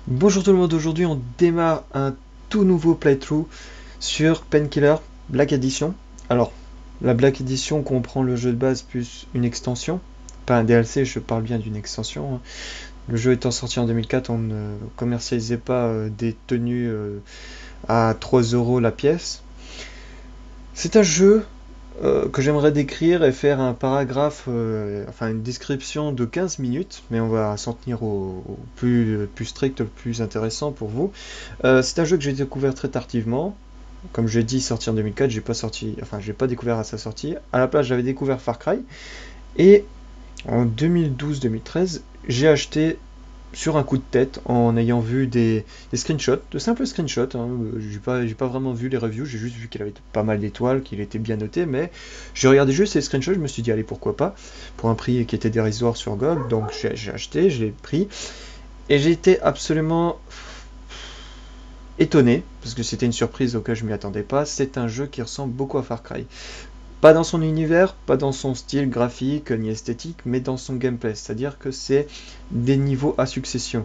Bonjour tout le monde, aujourd'hui on démarre un tout nouveau playthrough sur Painkiller Black Edition. Alors, la Black Edition comprend le jeu de base plus une extension, pas un DLC, je parle bien d'une extension. Le jeu étant sorti en 2004, on ne commercialisait pas des tenues à 3 euros la pièce. C'est un jeu que j'aimerais décrire et faire un paragraphe, enfin une description de 15 minutes, mais on va s'en tenir au plus strict, le plus intéressant pour vous. C'est un jeu que j'ai découvert très tardivement. Comme je l'ai dit, sorti en 2004, j'ai pas découvert à sa sortie. À la place, j'avais découvert Far Cry. Et en 2012-2013, j'ai acheté sur un coup de tête en ayant vu des screenshots, de simples screenshots. Hein. J'ai pas vraiment vu les reviews, j'ai juste vu qu'il avait pas mal d'étoiles, qu'il était bien noté, mais j'ai regardé juste ces screenshots, je me suis dit allez pourquoi pas, pour un prix qui était dérisoire sur GOG, donc j'ai acheté, je l'ai pris, et j'ai été absolument étonné, parce que c'était une surprise auquel je m'y attendais pas, c'est un jeu qui ressemble beaucoup à Far Cry. Pas dans son univers, pas dans son style graphique ni esthétique, mais dans son gameplay. C'est-à-dire que c'est des niveaux à succession.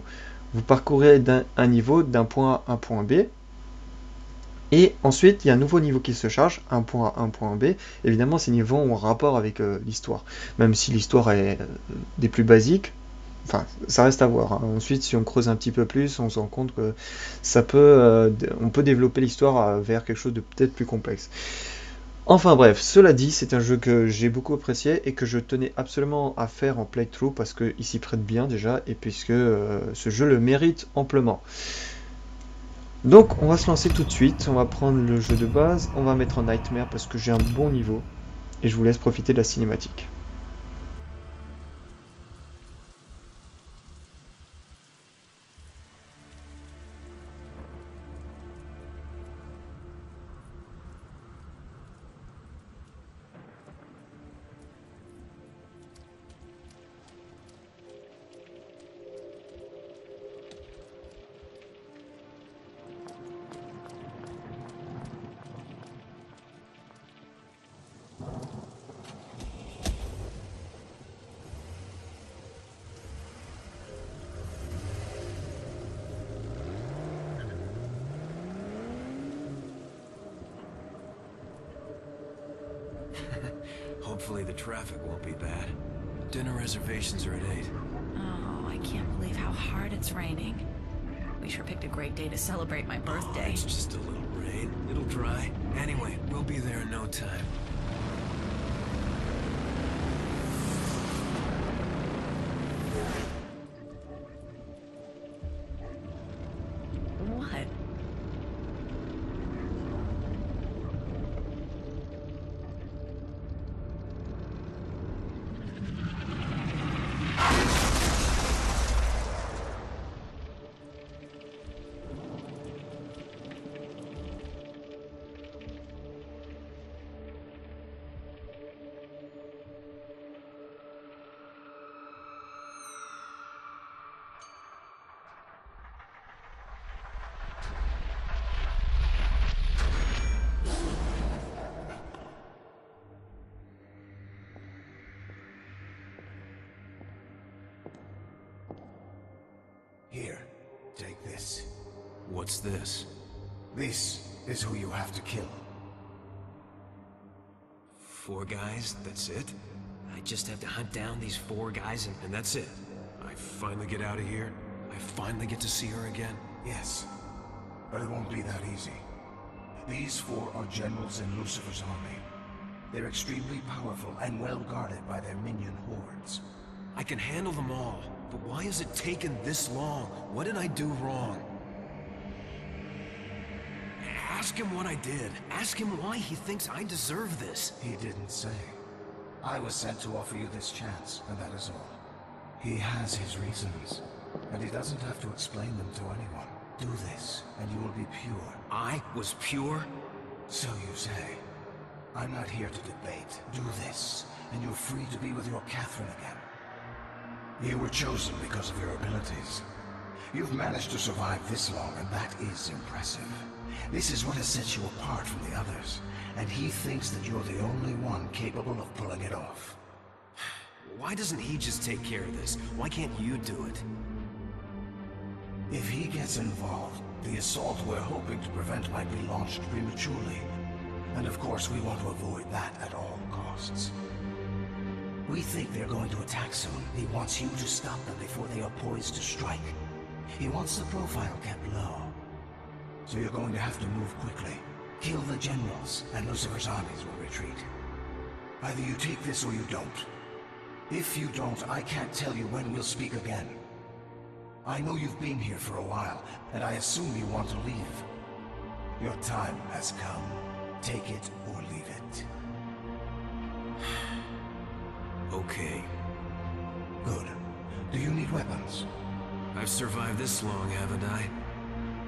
Vous parcourez un niveau d'un point A à un point B, et ensuite il y a un nouveau niveau qui se charge, un point A, un point B. Évidemment, ces niveaux ont un rapport avec l'histoire. Même si l'histoire est des plus basiques, enfin, ça reste à voir. Hein. Ensuite, si on creuse un petit peu plus, on se rend compte que on peut développer l'histoire vers quelque chose de peut-être plus complexe. Enfin bref, cela dit, c'est un jeu que j'ai beaucoup apprécié et que je tenais absolument à faire en playthrough parce qu'il s'y prête bien déjà et puisque ce jeu le mérite amplement. Donc on va se lancer tout de suite, on va prendre le jeu de base, on va mettre en Nightmare parce que j'ai un bon niveau et je vous laisse profiter de la cinématique. Hopefully the traffic won't be bad. Dinner reservations are at 8. Oh, I can't believe how hard it's raining. We sure picked a great day to celebrate my birthday. Oh, it's just a little rain. It'll dry. Anyway, we'll be there in no time. What? Here, take this. What's this? This is who you have to kill. 4 guys? That's it? I just have to hunt down these 4 guys and that's it? I finally get out of here? I finally get to see her again? Yes, but it won't be that easy. These 4 are generals in Lucifer's army. They're extremely powerful and well guarded by their minion hordes. I can handle them all, but why has it taken this long? What did I do wrong? Ask him what I did. Ask him why he thinks I deserve this. He didn't say. I was sent to offer you this chance, and that is all. He has his reasons, and he doesn't have to explain them to anyone. Do this, and you will be pure. I was pure? So you say. I'm not here to debate. Do this, and you're free to be with your Catherine again. You were chosen because of your abilities. You've managed to survive this long, and that is impressive. This is what has set you apart from the others, and he thinks that you're the only one capable of pulling it off. Why doesn't he just take care of this? Why can't you do it? If he gets involved, the assault we're hoping to prevent might be launched prematurely. And of course, we want to avoid that at all costs. We think they're going to attack soon. He wants you to stop them before they are poised to strike. He wants the profile kept low. So you're going to have to move quickly. Kill the generals, and Lucifer's armies will retreat. Either you take this or you don't. If you don't, I can't tell you when we'll speak again. I know you've been here for a while, and I assume you want to leave. Your time has come. Take it or leave it. Okay. Good. Do you need weapons? I've survived this long, haven't I?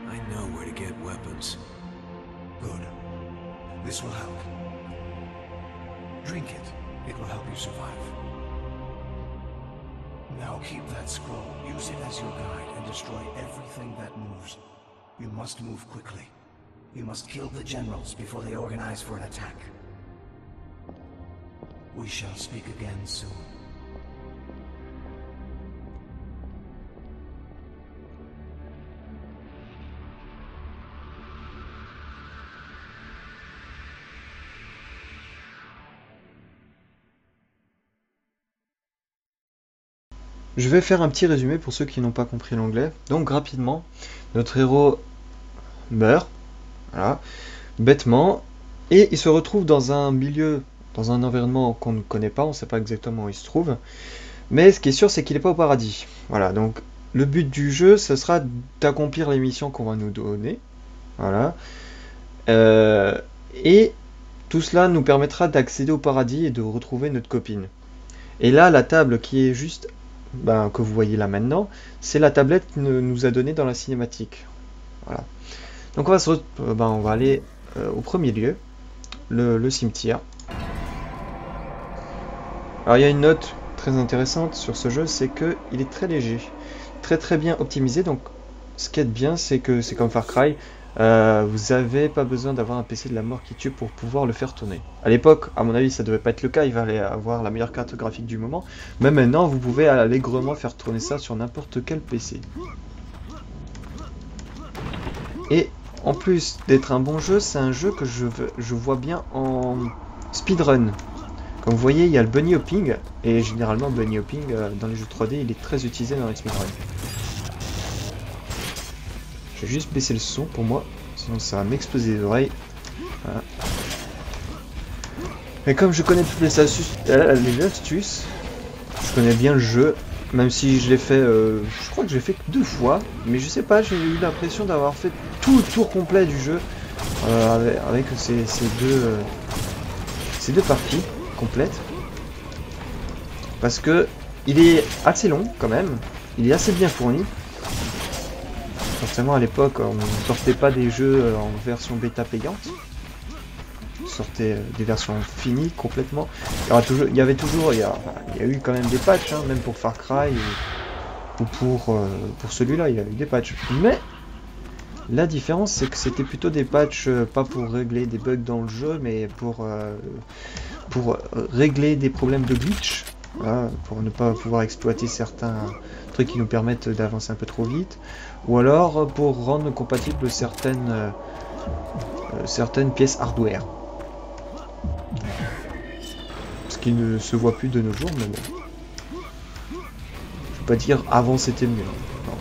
I know where to get weapons. Good. This will help. Drink it. It will help you survive. Now keep that scroll. Use it as your guide and destroy everything that moves. You must move quickly. You must kill the generals before they organize for an attack. We shall speak again soon. Je vais faire un petit résumé pour ceux qui n'ont pas compris l'anglais. Donc rapidement, notre héros meurt, voilà, bêtement, et il se retrouve dans un milieu, dans un environnement qu'on ne connaît pas, on ne sait pas exactement où il se trouve, mais ce qui est sûr c'est qu'il n'est pas au paradis. Voilà, donc le but du jeu, ce sera d'accomplir les missions qu'on va nous donner, voilà, et tout cela nous permettra d'accéder au paradis et de retrouver notre copine. Et là, la table qui est juste que vous voyez là maintenant, c'est la tablette qu'il nous a donnée dans la cinématique. Voilà. Donc on va aller au premier lieu, le cimetière. Alors il y a une note très intéressante sur ce jeu, c'est que il est très léger, très bien optimisé. Donc ce qui est bien, c'est que c'est comme Far Cry. Vous n'avez pas besoin d'avoir un PC de la mort qui tue pour pouvoir le faire tourner. À l'époque, à mon avis, ça devait pas être le cas, il fallait avoir la meilleure carte graphique du moment. Mais maintenant, vous pouvez allègrement faire tourner ça sur n'importe quel PC. Et en plus d'être un bon jeu, c'est un jeu que je vois bien en speedrun. Comme vous voyez, il y a le bunny hopping, et généralement, bunny hopping dans les jeux 3D, il est très utilisé dans les speedruns. Je vais juste baisser le son pour moi, sinon ça va m'exploser les oreilles. Voilà. Et comme je connais toutes les astuces, je connais bien le jeu, même si je l'ai fait, je crois que j'ai fait que 2 fois, mais je sais pas, j'ai eu l'impression d'avoir fait tout le tour complet du jeu avec ces deux parties complètes, parce que il est assez long quand même, il est assez bien fourni. Forcément à l'époque on ne sortait pas des jeux en version bêta payante, on sortait des versions finies complètement. Il y a eu quand même des patchs, hein, même pour Far Cry ou pour celui-là il y a eu des patchs. Mais la différence c'est que c'était plutôt des patchs pas pour régler des bugs dans le jeu, mais pour régler des problèmes de glitch. Voilà, pour ne pas pouvoir exploiter certains trucs qui nous permettent d'avancer un peu trop vite, ou alors pour rendre compatibles certaines pièces hardware, ce qui ne se voit plus de nos jours. Mais bon, je peux pas dire avant c'était mieux, non.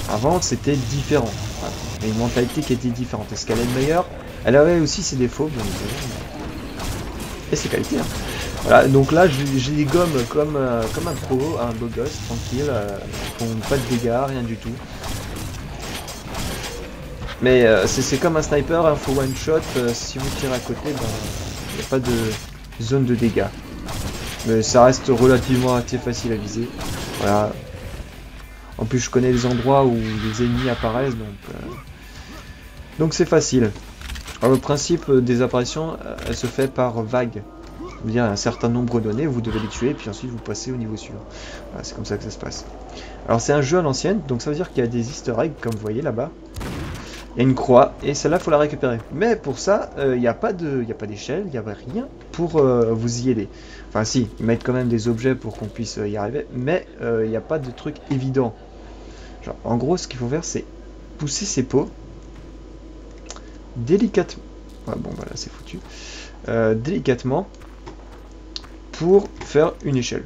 Avant c'était différent, voilà. Il y a une mentalité qui était différente. Est-ce qu'elle est meilleure? Elle avait aussi ses défauts, bien évidemment, et ses qualités, hein. Voilà, donc là j'ai des gommes comme un pro, un beau gosse, tranquille, qui font pas de dégâts, rien du tout. Mais c'est comme un sniper, un faux one shot, si vous tirez à côté, il n'y a pas de zone de dégâts. Mais ça reste relativement assez facile à viser. Voilà. En plus je connais les endroits où les ennemis apparaissent, donc c'est facile. Alors, le principe des apparitions, elle se fait par vague. Il y a un certain nombre donné, vous devez les tuer, puis ensuite vous passez au niveau suivant. Voilà, c'est comme ça que ça se passe. Alors c'est un jeu à l'ancienne, donc ça veut dire qu'il y a des easter eggs, comme vous voyez là-bas. Il y a une croix, et celle-là, il faut la récupérer. Mais pour ça, il n'y a pas d'échelle, il n'y avait rien pour vous y aider. Enfin si, ils mettent quand même des objets pour qu'on puisse y arriver, mais il n'y a pas de truc évident. Genre, en gros, ce qu'il faut faire, c'est pousser ses peaux délicatement. Ouais, bon, voilà, c'est foutu. Délicatement pour faire une échelle.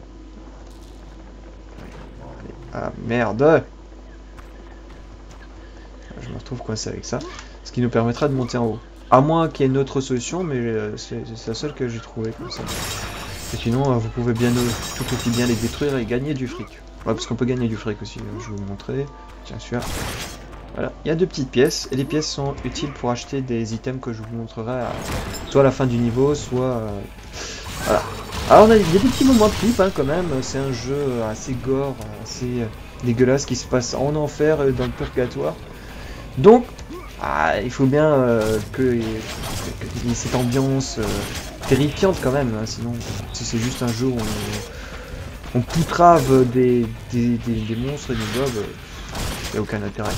Allez. Ah merde! Je me retrouve coincé avec ça. Ce qui nous permettra de monter en haut. À moins qu'il y ait une autre solution, mais c'est la seule que j'ai trouvée comme ça. Et sinon, vous pouvez bien tout aussi bien les détruire et gagner du fric. Ouais, parce qu'on peut gagner du fric aussi, je vais vous montrer. Tiens, celui-là. Voilà, il y a 2 petites pièces, et les pièces sont utiles pour acheter des items que je vous montrerai soit à la fin du niveau, soit... voilà. Alors, il y a des petits moments de clip, hein, quand même. C'est un jeu assez gore, assez dégueulasse, qui se passe en enfer, dans le purgatoire. Donc, il faut bien qu'il y ait cette ambiance terrifiante quand même, hein, sinon si c'est juste un jeu où on poutrave des monstres et des mobs, il n'y a aucun intérêt.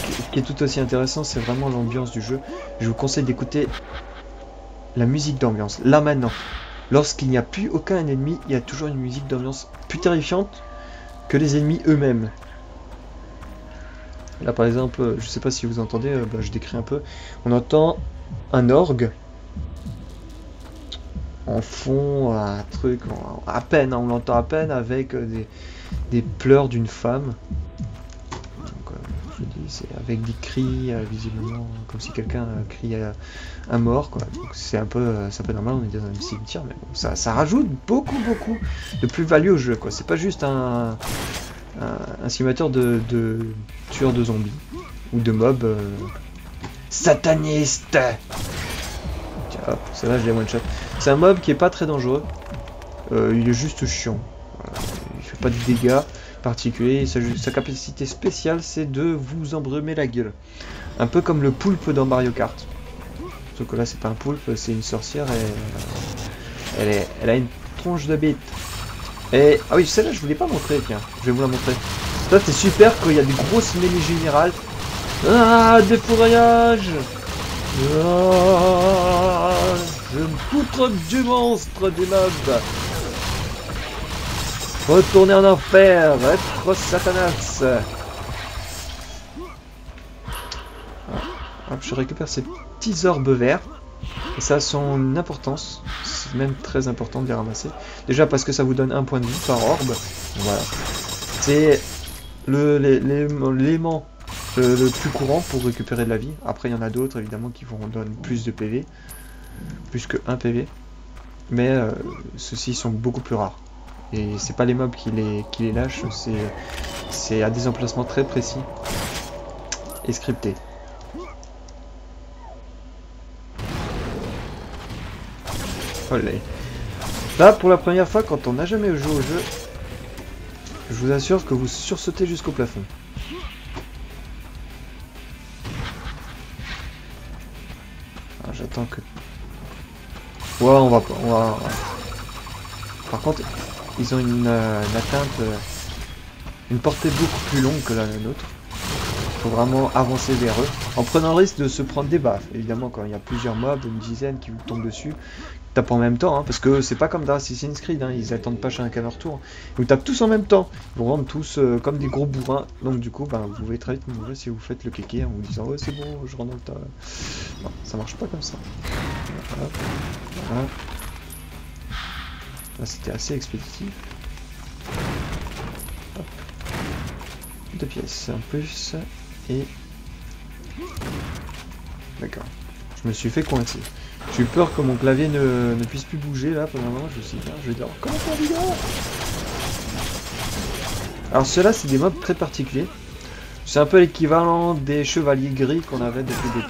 Ce qui est tout aussi intéressant, c'est vraiment l'ambiance du jeu. Je vous conseille d'écouter la musique d'ambiance, là maintenant. Lorsqu'il n'y a plus aucun ennemi, il y a toujours une musique d'ambiance plus terrifiante que les ennemis eux-mêmes. Là par exemple, je sais pas si vous entendez, je décris un peu. On entend un orgue en fond, un truc, à peine, hein, on l'entend à peine avec des pleurs d'une femme. Donc, je dis, c'est avec des cris, visiblement, comme si quelqu'un criait un mort, quoi. C'est un peu normal, on est dans un cimetière, mais bon, ça rajoute beaucoup de plus-value au jeu, quoi. C'est pas juste un simulateur de tueur de zombies ou de mobs satanistes. Tiens, hop, celle-là je l'ai one shot. C'est un mob qui est pas très dangereux. Il est juste chiant. Voilà. Il fait pas de dégâts particuliers. Sa capacité spéciale, c'est de vous embrumer la gueule. Un peu comme le poulpe dans Mario Kart. Sauf que là, c'est pas un poulpe, c'est une sorcière et elle a une tronche de bite. Et ah oui, celle-là, je voulais pas montrer, tiens, je vais vous la montrer. Ça, c'est super quand il y a des grosses mêlées générales. Ah, défouraillage. Ah, je me poutre du monstre, des mobs. Retourner en enfer, être Satanas. Hop, je récupère ces petits orbes verts. Et ça a son importance. C'est même très important de les ramasser. Déjà parce que ça vous donne un point de vie par orbe. Voilà. C'est l'élément le plus courant pour récupérer de la vie. Après il y en a d'autres évidemment qui vous donnent plus de PV. Plus que 1 PV. Mais ceux-ci sont beaucoup plus rares. Et c'est pas les mobs qui les lâchent. C'est à des emplacements très précis. Et scriptés. Olé. Là, pour la première fois, quand on n'a jamais joué au jeu, je vous assure que vous sursautez jusqu'au plafond. J'attends que... Ouais, on va pas... Par contre, ils ont une atteinte... une portée beaucoup plus longue que la nôtre. Il faut vraiment avancer vers eux, en prenant le risque de se prendre des baffes. Évidemment, quand il y a plusieurs mobs, une dizaine qui vous tombent dessus, tapent en même temps, hein, parce que c'est pas comme dans Assassin's Creed, hein, ils attendent pas chacun leur tour. Ils vous tapent tous en même temps, ils vous rendent tous comme des gros bourrins. Donc du coup, vous pouvez très vite mourir si vous faites le kéké en vous disant oh c'est bon, je rentre dans le tas. Non, ça marche pas comme ça. Voilà. Voilà. Là c'était assez expéditif. Hop. 2 pièces en plus et... D'accord. Je me suis fait coincer. J'ai eu peur que mon clavier ne puisse plus bouger là pendant un moment. Je me suis dit, je vais dire comment on dit là. Alors ceux-là c'est des mobs très particuliers. C'est un peu l'équivalent des chevaliers gris qu'on avait depuis le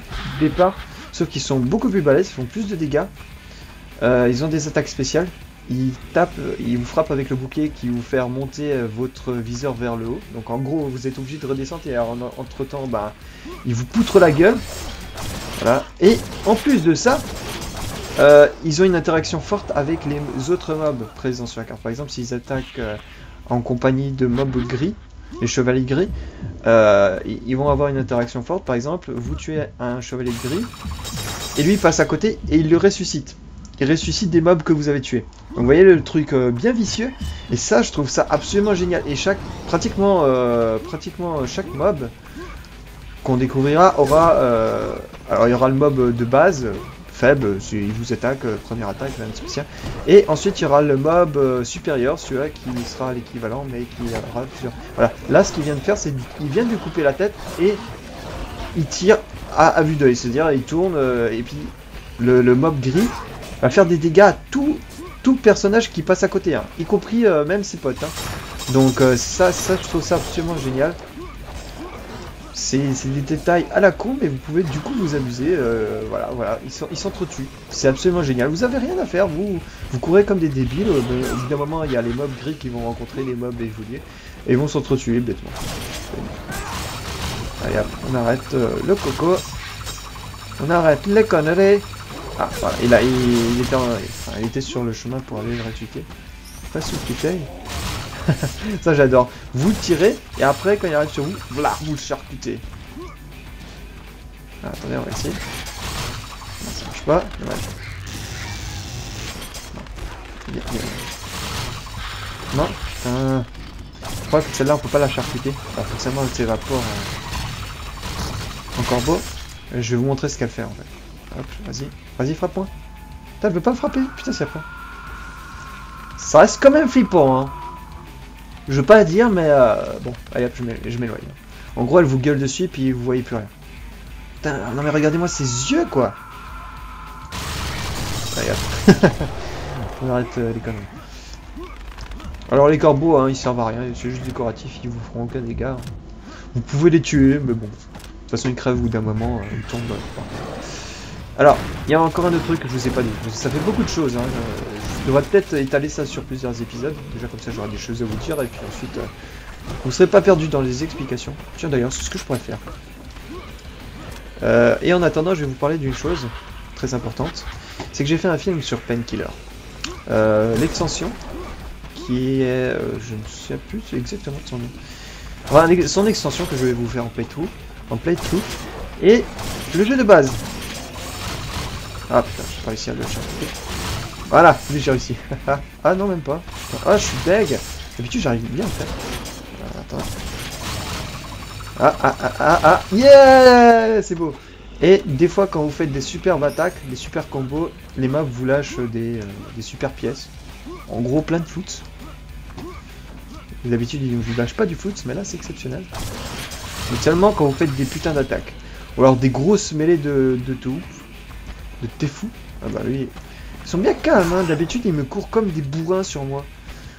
départ. Sauf qu'ils sont beaucoup plus balèzes, ils font plus de dégâts. Ils ont des attaques spéciales. Ils tapent, ils vous frappent avec le bouclier qui vous fait remonter votre viseur vers le haut. Donc en gros vous êtes obligé de redescendre et entre temps ils vous poutrent la gueule. Voilà. Et en plus de ça, ils ont une interaction forte avec les autres mobs présents sur la carte. Par exemple, s'ils attaquent en compagnie de mobs gris, les chevaliers gris, ils vont avoir une interaction forte. Par exemple, vous tuez un chevalier gris, et lui il passe à côté et il le ressuscite. il ressuscite des mobs que vous avez tués. Donc vous voyez le truc bien vicieux, et ça je trouve ça absolument génial. Et pratiquement chaque mob qu'on découvrira aura... alors il y aura le mob de base, faible, il vous attaque, première attaque, même spécial. Et ensuite il y aura le mob supérieur, celui-là qui sera l'équivalent, mais qui aura plusieurs... Voilà, là ce qu'il vient de faire, c'est qu'il vient de lui couper la tête, et il tire à vue d'œil, c'est-à-dire il tourne, et puis le mob gris va faire des dégâts à tout personnage qui passe à côté, hein, y compris même ses potes. Hein. Donc ça je trouve ça absolument génial. C'est des détails à la con, mais vous pouvez du coup vous amuser. Voilà, ils s'entretuent. C'est absolument génial. Vous avez rien à faire, vous courez comme des débiles. Au bout d'un moment, il y a les mobs gris qui vont rencontrer les mobs évolués et vont s'entretuer bêtement. Allez hop, on arrête le coco. On arrête les conneries. Ah, voilà, il était sur le chemin pour aller le ressusciter. Pas sous bouteille. Ça j'adore. Vous le tirez et après quand il arrive sur vous, voilà, vous le charcutez. Ah, attendez, on va essayer. Non, ça marche pas. Dommage. Non, putain. Je crois que celle-là on peut pas la charcuter. Enfin, forcément elle s'évapore en corbeau. Je vais vous montrer ce qu'elle fait en fait. Hop, vas-y, frappe-moi. Putain, elle veut pas me frapper. Putain, c'est fort. Ça reste quand même flippant, hein. Je veux pas la dire, mais bon, allez hop, je m'éloigne. En gros, elle vous gueule dessus et puis vous voyez plus rien. Putain, non mais regardez-moi ses yeux, quoi. Allez hop. On arrête les conneries. Alors les corbeaux, hein, ils servent à rien, c'est juste décoratif, ils vous feront aucun dégât. Vous pouvez les tuer, mais bon. De toute façon, ils crèvent au bout d'un moment, ils tombent. Alors, il y a encore un autre truc que je vous ai pas dit. Ça fait beaucoup de choses, hein. Je devrais peut-être étaler ça sur plusieurs épisodes. Déjà comme ça j'aurai des choses à vous dire et puis ensuite vous ne serez pas perdu dans les explications. Tiens d'ailleurs c'est ce que je pourrais faire. Et en attendant je vais vous parler d'une chose très importante. C'est que j'ai fait un film sur Painkiller. L'extension qui est... je ne sais plus exactement de son nom. Enfin, son extension que je vais vous faire en playthrough. Et le jeu de base. Ah putain, j'ai pas réussi à le chercher. Voilà, j'ai réussi. Ah non, même pas. Ah, je suis deg. D'habitude, j'arrive bien à faire. Attends. Yeah, c'est beau. Et des fois, quand vous faites des superbes attaques, des super combos, les maps vous lâchent des super pièces. En gros, plein de foot. D'habitude, ils ne vous lâchent pas du foot, mais là, c'est exceptionnel. Mais seulement quand vous faites des putains d'attaques. Ou alors des grosses mêlées de tout. De Tefu. Ah bah oui. Ils sont bien calmes, hein. D'habitude ils me courent comme des bourrins sur moi.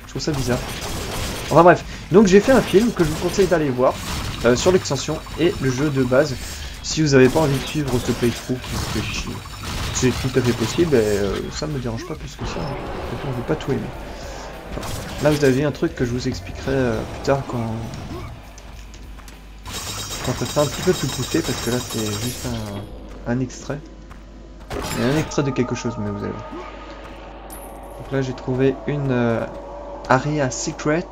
Je trouve ça bizarre. Enfin bref, donc j'ai fait un film que je vous conseille d'aller voir sur l'extension et le jeu de base. Si vous n'avez pas envie de suivre ce playthrough qui vous fait chier. C'est tout à fait possible et ça me dérange pas plus que ça. Hein. On ne veut pas tout aimer. Alors, là vous avez un truc que je vous expliquerai plus tard quand ça sera un petit peu plus poussé parce que là c'est juste un extrait. Il y a un extrait de quelque chose, mais vous allez voir. Donc là, j'ai trouvé une Area Secret.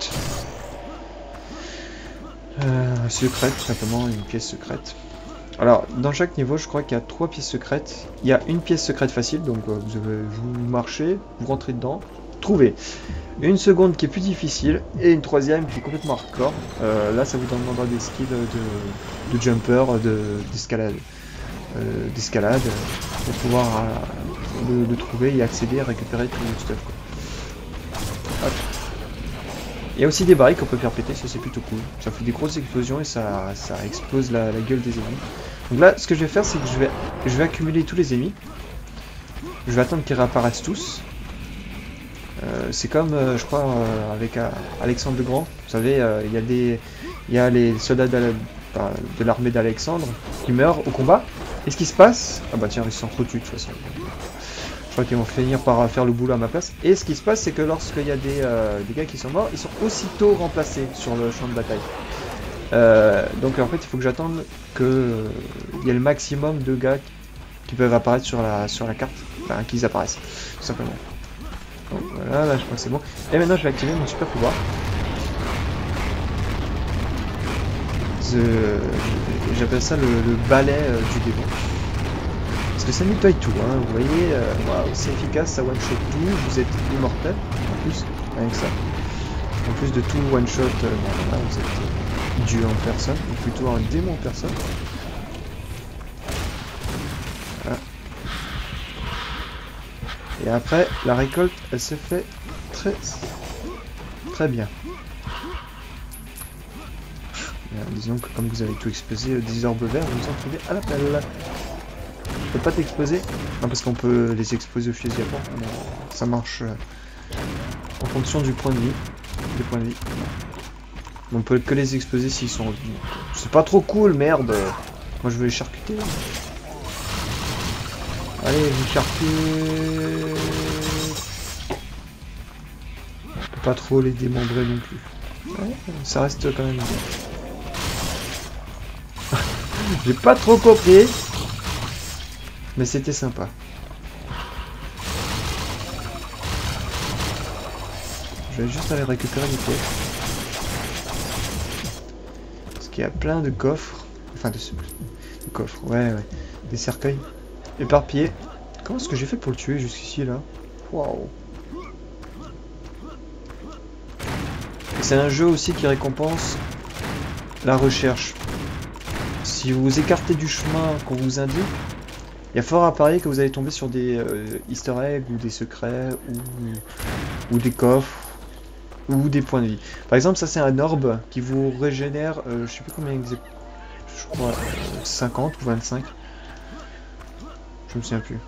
Secrète, tout simplement, une pièce secrète. Alors, dans chaque niveau, je crois qu'il y a 3 pièces secrètes. Il y a une pièce secrète facile, donc vous marchez, vous rentrez dedans, trouvez. Une seconde qui est plus difficile, et une troisième qui est complètement hardcore. Là, ça vous demandera des skills de jumper, d'escalade pour pouvoir le trouver et accéder à récupérer tout le stuff quoi. Hop. Il y a aussi des barils qu'on peut faire péter, ça c'est plutôt cool. Ça fait des grosses explosions et ça explose la gueule des ennemis. Donc là ce que je vais faire c'est que je vais accumuler tous les ennemis. Je vais attendre qu'ils réapparaissent tous. C'est comme je crois avec Alexandre le Grand. Vous savez il y a les soldats de l'armée d'Alexandre qui meurent au combat. Et ce qui se passe... Ah bah tiens, ils s'entretuent de toute façon. Je crois qu'ils vont finir par faire le boulot à ma place. Et ce qui se passe, c'est que lorsqu'il y a des gars qui sont morts, ils sont aussitôt remplacés sur le champ de bataille. Donc en fait, il faut que j'attende qu'il y ait le maximum de gars qui peuvent apparaître sur la carte. Enfin, qu'ils apparaissent, tout simplement. Donc voilà, là je crois que c'est bon. Et maintenant, je vais activer mon super pouvoir. J'appelle ça le balai du démon. Parce que ça nettoie tout, hein. Vous voyez, waouh, c'est efficace, ça one-shot tout, vous êtes immortel, en plus, rien que ça. En plus de tout one-shot, là, vous êtes Dieu en personne, ou plutôt un démon en personne. Voilà. Et après, la récolte, elle se fait très bien. Disons que comme vous avez tout explosé, 10 orbes verts, vous vous en trouvez à la pelle. On peut pas t'exploser. Non, parce qu'on peut les exploser au fusil à pompe. Ça marche en fonction du point de vie. Des points de vie. On peut que les exploser s'ils sont revenus. C'est pas trop cool, merde. Moi je veux les charcuter. Allez, vous charcutez. On peut pas trop les démembrer non plus. Ouais, ça reste quand même bien. J'ai pas trop compris. Mais c'était sympa. Je vais juste aller récupérer les pièces. Parce qu'il y a plein de coffres. Enfin de coffres, ouais. Des cercueils éparpillés. Comment est-ce que j'ai fait pour le tuer jusqu'ici là? Waouh. C'est un jeu aussi qui récompense la recherche. Si vous vous écartez du chemin qu'on vous indique, il y a fort à parier que vous allez tomber sur des easter eggs ou des secrets ou des coffres ou des points de vie. Par exemple, ça c'est un orbe qui vous régénère, je sais plus combien exactement, je crois 50 ou 25. Je me souviens plus.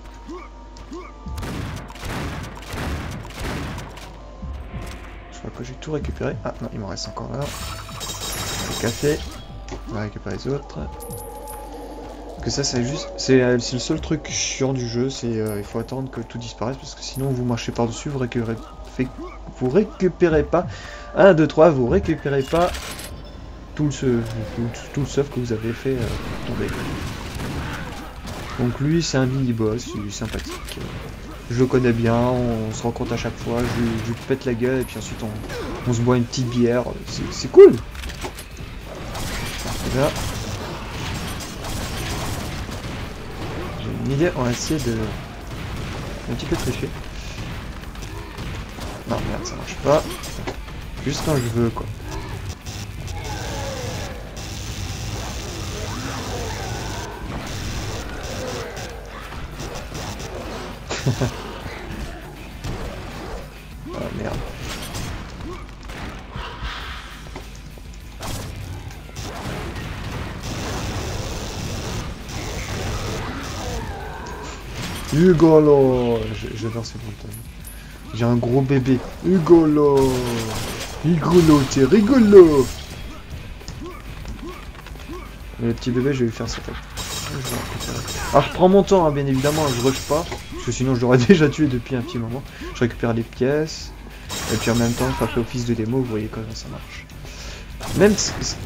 Je crois que j'ai tout récupéré. Ah non, il m'en reste encore là. Le café. On va récupérer les autres. Que ça c'est juste, c'est le seul truc chiant du jeu, c'est il faut attendre que tout disparaisse parce que sinon vous marchez par dessus, vous récupérez pas 1, 2, 3, vous récupérez pas tout le stuff que vous avez fait tomber. Donc lui c'est un mini boss, il est sympathique. Je le connais bien, on se rencontre à chaque fois, je lui pète la gueule et puis ensuite on se boit une petite bière, c'est cool. Là. J'ai une idée, on va essayer de un petit peu tricher. Non merde, ça marche pas. Juste quand je veux quoi. Oh merde. Hugolo, j'adore ces montagnes. J'ai un gros bébé. Hugolo, t'es rigolo. Le petit bébé, je vais lui faire sa tête. Alors je prends mon temps, hein, bien évidemment, je rush pas, parce que sinon je l'aurais déjà tué depuis un petit moment. Je récupère les pièces, et puis en même temps, ça fait office de démo, vous voyez comment ça marche.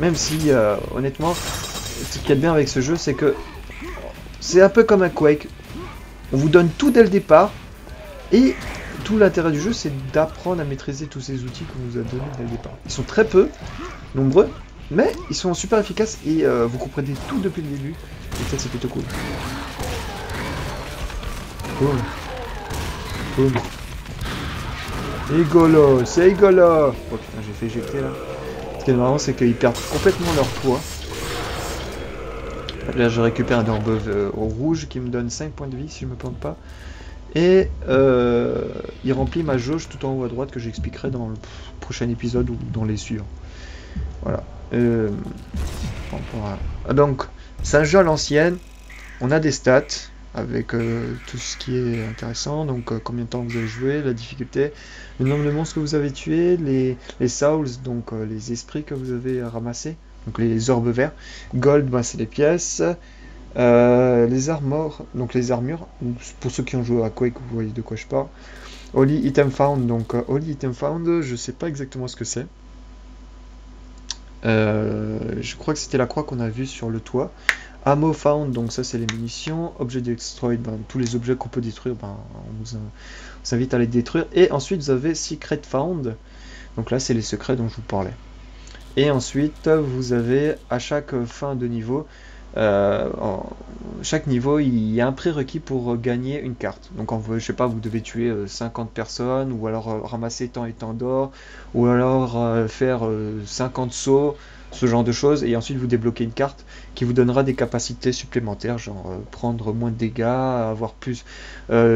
Même si honnêtement, ce qu'il y a de bien avec ce jeu, c'est que c'est un peu comme un Quake. On vous donne tout dès le départ, et tout l'intérêt du jeu, c'est d'apprendre à maîtriser tous ces outils qu'on vous a donnés dès le départ. Ils sont très peu nombreux, mais ils sont super efficaces, et vous comprenez tout depuis le début, et ça c'est plutôt cool. Boum. Boum. Rigolo, c'est rigolo. Oh putain, j'ai fait éjecter là. Ce qui est marrant, c'est qu'ils perdent complètement leur poids. Là, je récupère un orbe rouge qui me donne 5 points de vie si je me plante pas. Et il remplit ma jauge tout en haut à droite que j'expliquerai dans le prochain épisode ou dans les suivants. Voilà. Donc, c'est un jeu à l'ancienne. On a des stats avec tout ce qui est intéressant. Donc, combien de temps vous avez joué, la difficulté, le nombre de monstres que vous avez tués, les souls, donc les esprits que vous avez ramassés. Donc les orbes verts. Gold, bah, c'est les pièces. Les armors, donc les armures. Pour ceux qui ont joué à Quake, vous voyez de quoi je parle. Holy Item Found, donc Holy Item Found, je sais pas exactement ce que c'est. Je crois que c'était la croix qu'on a vue sur le toit. Ammo Found, donc ça c'est les munitions. Objet Destroyed, ben, tous les objets qu'on peut détruire, ben, on vous invite à les détruire. Et ensuite vous avez Secret Found, donc là c'est les secrets dont je vous parlais. Et ensuite, vous avez à chaque fin de niveau Chaque niveau, il y a un prérequis pour gagner une carte. Donc, je sais pas, vous devez tuer 50 personnes, ou alors ramasser tant et tant d'or, ou alors faire 50 sauts, ce genre de choses, et ensuite vous débloquez une carte qui vous donnera des capacités supplémentaires, genre prendre moins de dégâts,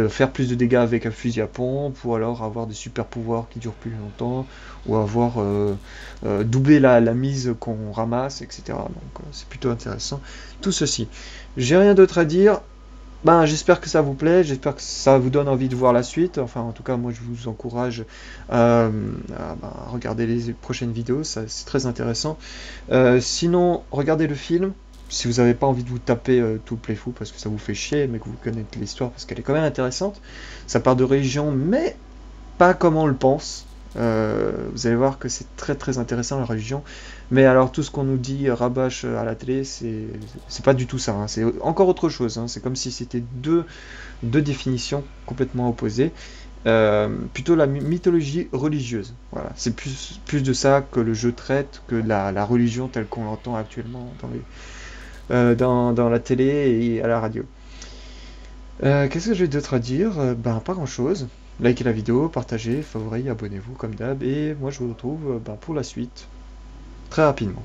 faire plus de dégâts avec un fusil à pompe, ou alors avoir des super pouvoirs qui durent plus longtemps, ou avoir doubler la mise qu'on ramasse, etc. Donc c'est plutôt intéressant. Tout ceci. J'ai rien d'autre à dire. Ben, j'espère que ça vous plaît, j'espère que ça vous donne envie de voir la suite. Enfin, en tout cas, moi, je vous encourage à regarder les prochaines vidéos, c'est très intéressant. Sinon, regardez le film. Si vous n'avez pas envie de vous taper tout le playthrough parce que ça vous fait chier, mais que vous connaissez l'histoire parce qu'elle est quand même intéressante. Ça part de religion, mais pas comme on le pense. Vous allez voir que c'est très très intéressant la religion, mais alors tout ce qu'on nous dit rabâche à la télé, c'est pas du tout ça, hein. C'est encore autre chose, hein. C'est comme si c'était deux définitions complètement opposées. Plutôt la mythologie religieuse, voilà, c'est plus de ça que le jeu traite, que la religion telle qu'on l'entend actuellement dans la télé et à la radio. Qu'est-ce que j'ai d'autre à dire? Ben pas grand chose. Likez la vidéo, partagez, favoris, abonnez-vous comme d'hab, et moi je vous retrouve pour la suite très rapidement.